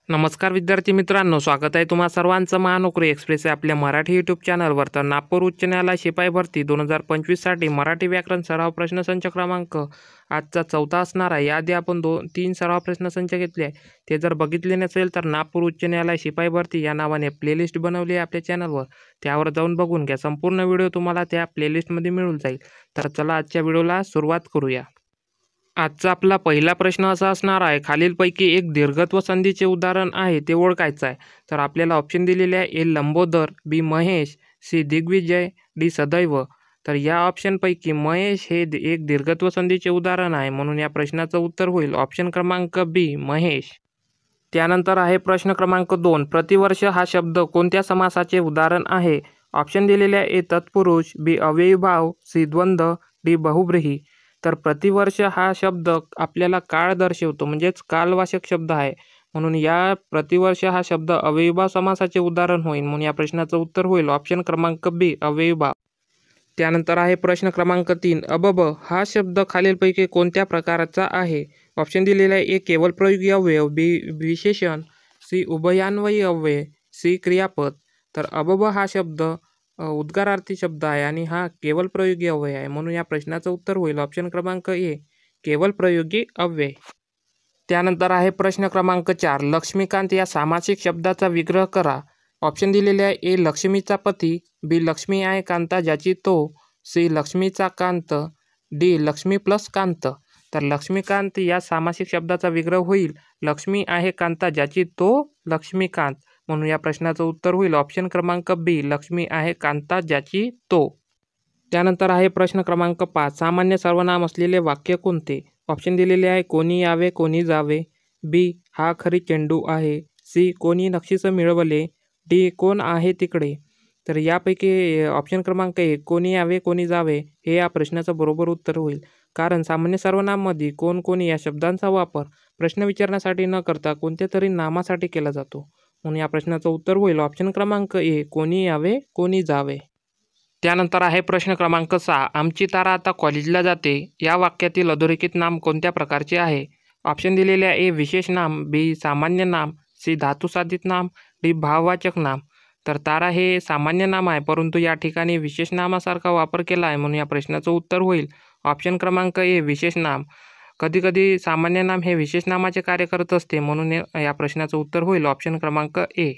नमस्कार विद्यार्थी मित्रांनो, स्वागत आहे तुम्हा सर्वांचं महानोकरी एक्सप्रेस या आपल्या मराठी यूट्यूब चॅनलवर। तर नागपूर उच्च न्यायालय शिपाई भरती 2025साठी मराठी व्याकरण सराव प्रश्नसंच क्रमांक आजचा 4था असणार आहे। याआधी आपण 3 सराव प्रश्नसंच घेतले आहे, ते जर बघितले नसेल तर नागपूर उच्च न्यायालय शिपाई भरती या नावाने प्लेलिस्ट बनवली आहे आपल्या चॅनलवर, त्यावर जाऊन बघून घ्या। संपूर्ण व्हिडिओ तुम्हाला त्या प्लेलिस्टमध्ये मिळून जाईल। तर चला आजच्या व्हिडिओला सुरुवात करूया। आजचा आपला पहिला प्रश्न असा असणार आहे, खालीलपैकी एक दीर्घत्व संधीचे उदाहरण आहे ते ओळखायचं आहे। तर आपल्याला ऑप्शन दिलेले आहे, ए लंबोदर, बी महेश, सी दिग्विजय, डी सदैव। तर या ऑप्शनपैकी महेश हे एक दीर्घत्व संधीचे उदाहरण आहे, म्हणून या प्रश्नाचं उत्तर होईल ऑप्शन क्रमांक बी महेश। त्यानंतर आहे प्रश्न क्रमांक 2, प्रतिवर्ष हा शब्द कोणत्या समासाचे उदाहरण आहे? ऑप्शन दिलेले आहे, ए तत्पुरुष, बी अव्ययीभाव, सी द्वंद्व, डी बहुव्रीही। तर प्रतिवर्ष हा शब्द आपल्याला काळ दर्शवतो, म्हणजेच कालवाचक शब्द आहे, म्हणून या प्रतिवर्ष हा शब्द अव्ययीभाव समासाचे उदाहरण होईल, म्हणून या प्रश्नाचं उत्तर होईल ऑप्शन क्रमांक बी अव्ययीभाव। त्यानंतर आहे प्रश्न क्रमांक 3, अबब हा शब्द खालीलपैकी कोणत्या प्रकारचा आहे? ऑप्शन दिलेला आहे, ए केवलप्रयोगी अव्यय, बी विशेषण, सी उभयान्वयी अव्यय, सी क्रियापद। तर अबब हा शब्द उद्गारार्थी शब्द आहे आणि हा केवलप्रयोगी अव्यय आहे, म्हणून या प्रश्नाचं उत्तर होईल ऑप्शन क्रमांक ए केवलप्रयोगी अव्यय। त्यानंतर आहे प्रश्न क्रमांक 4, लक्ष्मीकांत या सामासिक शब्दाचा विग्रह करा। ऑप्शन दिलेले आहे, ए लक्ष्मीचा पती, बी लक्ष्मी आहे कांता ज्याची तो, सी लक्ष्मीचा कांत, डी लक्ष्मी प्लस कांत। तर लक्ष्मीकांत या सामासिक शब्दाचा विग्रह होईल लक्ष्मी आहे कांता ज्याची तो लक्ष्मीकांत, म्हणून या प्रश्नाचं उत्तर होईल ऑप्शन क्रमांक बी लक्ष्मी आहे कांता ज्याची तो। त्यानंतर आहे प्रश्न क्रमांक 5, सामान्य सर्वनाम असलेले वाक्य कोणते? ऑप्शन दिलेले आहे, कोणी यावे कोणी जावे, बी हा खरी चेंडू आहे, सी कोणी नक्षीस मिळवले, डी कोण आहे तिकडे। तर यापैकी ऑप्शन क्रमांक 1 कोणी यावे कोणी जावे हे या प्रश्नाचं बरोबर उत्तर होईल, कारण सामान्य सर्वनाममध्ये कोण कोणी या शब्दांचा वापर प्रश्न विचारण्यासाठी न करता कोणत्या तरी नामासाठी केला जातो, म्हणून या प्रश्नाचं उत्तर होईल ऑप्शन क्रमांक ए कोणी यावे कोणी जावे। त्यानंतर आहे प्रश्न क्रमांक 6, आमची तारा आता कॉलेजला जाते या वाक्यातील अधोरेखित नाम कोणत्या प्रकारचे आहे? ऑप्शन दिलेले आहे, ए विशेष नाम, बी सामान्य नाम, सी धातुसाधित नाम, डी भाववाचक नाम। तर तारा हे सामान्य नाम आहे, परंतु या ठिकाणी विशेष नामासारखा वापर केला आहे, म्हणून या प्रश्नाचं उत्तर होईल ऑप्शन क्रमांक ए विशेष नाम। कधीकधी सामान्य नाम हे विशेष नामाचे कार्य करत असते, म्हणून या प्रश्नाचं उत्तर होईल ऑप्शन क्रमांक ए।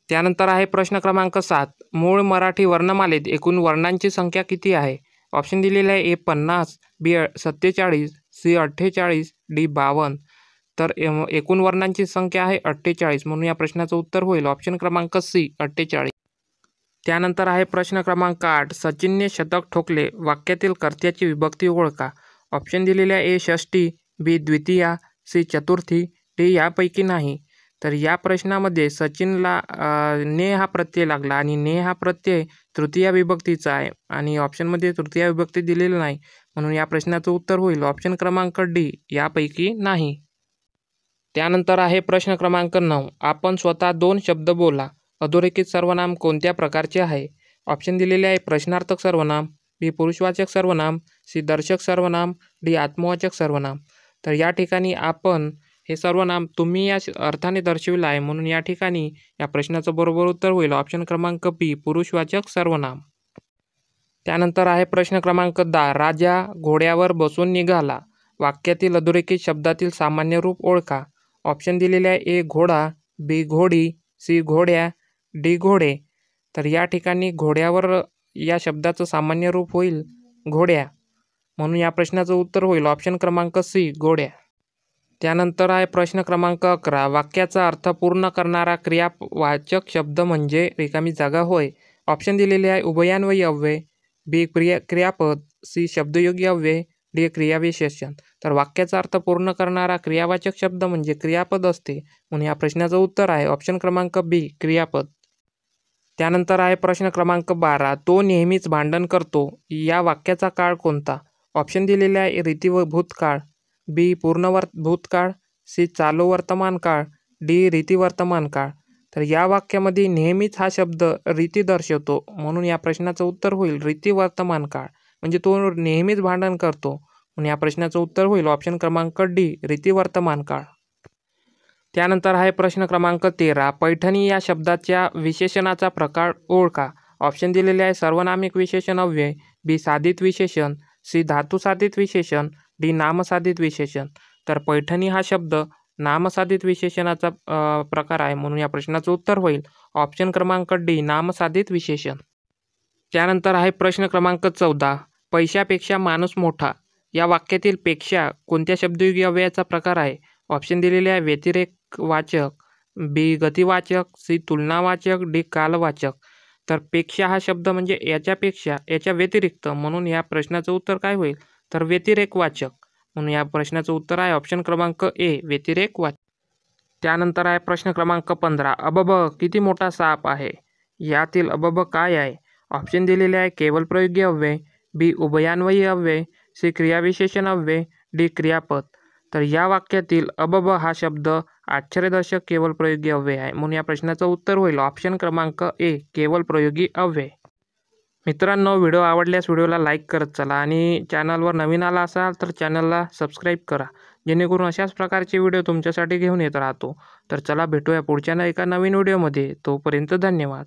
त्यानंतर आहे प्रश्न क्रमांक 7, मूळ मराठी वर्णमालेत एकूण वर्णांची संख्या किती आहे? ऑप्शन दिलेले आहे, ए 50, बी 47, सी 48, डी 52। तर एकूण वर्णांची संख्या आहे 48, म्हणून या प्रश्नाचं उत्तर होईल ऑप्शन क्रमांक सी 48। त्यानंतर आहे प्रश्न क्रमांक 8, सचिनने शतक ठोकले वाक्यातील कर्त्याची विभक्ती ओळखा। ऑप्शन दिलेले आहे, ए षष्ठी, बी द्वितीया, सी चतुर्थी, डी यापैकी नाही। तर या प्रश्नामध्ये सचिनला ने हा प्रत्यय लागला आणि ने हा प्रत्यय तृतीया विभक्तीचा आहे आणि ऑप्शनमध्ये तृतीया विभक्ती दिलेली नाही, म्हणून या प्रश्नाचं उत्तर होईल ऑप्शन क्रमांक डी यापैकी नाही। त्यानंतर आहे प्रश्न क्रमांक 9, आपण स्वतः 2 शब्द बोला, अधोरेखित सर्वनाम कोणत्या प्रकारचे आहे? ऑप्शन दिलेले आहे, प्रश्नार्थक सर्वनाम, बी पुरुषवाचक सर्वनाम, सी दर्शक सर्वनाम, डी आत्मवाचक सर्वनाम। तर या ठिकाणी आपण हे सर्वनाम तुम्ही या अर्थाने दर्शविलं आहे, म्हणून या ठिकाणी या प्रश्नाचं बरोबर उत्तर होईल ऑप्शन क्रमांक बी पुरुषवाचक सर्वनाम। त्यानंतर आहे प्रश्न क्रमांक 10, राजा घोड्यावर बसून निघाला वाक्यातील अधोरेखित शब्दातील सामान्य रूप ओळखा। ऑप्शन दिलेले आहे, ए घोडा, बी घोडी, सी घोड्या, डी घोडे। तर या ठिकाणी घोड्यावर या शब्दाचं सामान्य रूप होईल घोड्या, म्हणून या प्रश्नाचं उत्तर होईल ऑप्शन क्रमांक सी घोड्या। त्यानंतर आहे प्रश्न क्रमांक 11, वाक्याचा अर्थ पूर्ण करणारा क्रियावाचक शब्द म्हणजे रिकामी जागा होय। ऑप्शन दिलेले आहे, उभयान्वयी अव्यय, बी क्रियापद, सी शब्दयोगी अव्यय, डी क्रियाविशेषण। तर वाक्याचा अर्थ पूर्ण करणारा क्रियावाचक शब्द म्हणजे क्रियापद असते, म्हणून या प्रश्नाचं उत्तर आहे ऑप्शन क्रमांक बी क्रियापद। त्यानंतर आहे प्रश्न क्रमांक 12, तो नेहमीच भांडण करतो या वाक्याचा काळ कोणता? ऑप्शन दिलेले आहे, रीती व भूतकाळ, बी पूर्ण भूतकाळ, सी चालू वर्तमान काळ, डी रीती वर्तमान काळ। तर या वाक्यामध्ये नेहमीच हा शब्द रीती दर्शवतो, म्हणून या प्रश्नाचं उत्तर होईल रीती वर्तमान काळ, म्हणजे तो नेहमीच भांडण करतो, म्हणून या प्रश्नाचं उत्तर होईल ऑप्शन क्रमांक डी रीती वर्तमान काळ। त्यानंतर आहे प्रश्न क्रमांक 13. पैठणी या शब्दाच्या विशेषणाचा प्रकार ओळखा. ऑप्शन दिलेले आहे सर्वनामिक विशेषण अव्यय, बी साधित विशेषण, सी धातुसाधित विशेषण, डी नामसाधित विशेषण. तर पैठणी हा शब्द नामसाधित विशेषणाचा प्रकार आहे, म्हणून या प्रश्नाचं उत्तर होईल ऑप्शन क्रमांक डी नामसाधित विशेषण. त्यानंतर आहे प्रश्न क्रमांक 14. पैशापेक्षा माणूस मोठा या वाक्यातील पेक्षा कोणत्या शब्दयोगी अव्ययाचा प्रकार आहे? ऑप्शन दिलेले आहे व्यतिरेकवाचक, बी गतिवाचक, सी तुलनावाचक, डी कालवाचक. तर पेक्षा हा शब्द म्हणजे याच्यापेक्षा, याच्या व्यतिरिक्त, म्हणून या प्रश्नाचं उत्तर काय होईल तर व्यतिरेकवाचक. म्हणून या प्रश्नाचं उत्तर आहे ऑप्शन क्रमांक ए व्यतिरेकवाचक. त्यानंतर आहे प्रश्न क्रमांक 15. अबब किती मोठा साप आहे यातील अबब काय आहे? ऑप्शन दिलेले आहे केवल प्रयोगी अव्यय, बी उभयान्वयी अव्यय, सी क्रियाविशेषण अव्यय, डी क्रियापद. तर या वाक्यातील अबब हा शब्द आश्चर्यदर्शक केवल प्रयोगी अव्यय आहे, म्हणून या प्रश्नाचं उत्तर होईल ऑप्शन क्रमांक ए केवल प्रयोगी अव्यय. मित्रांनो, व्हिडिओ आवडल्यास व्हिडिओला लाईक करत चला आणि चॅनलवर नवीन आला असाल तर चॅनलला सबस्क्राईब करा, जेणेकरून अशाच प्रकारचे व्हिडिओ तुमच्यासाठी घेऊन येत राहतो. तर चला भेटूया पुढच्या एका नवीन व्हिडिओमध्ये. तोपर्यंत धन्यवाद.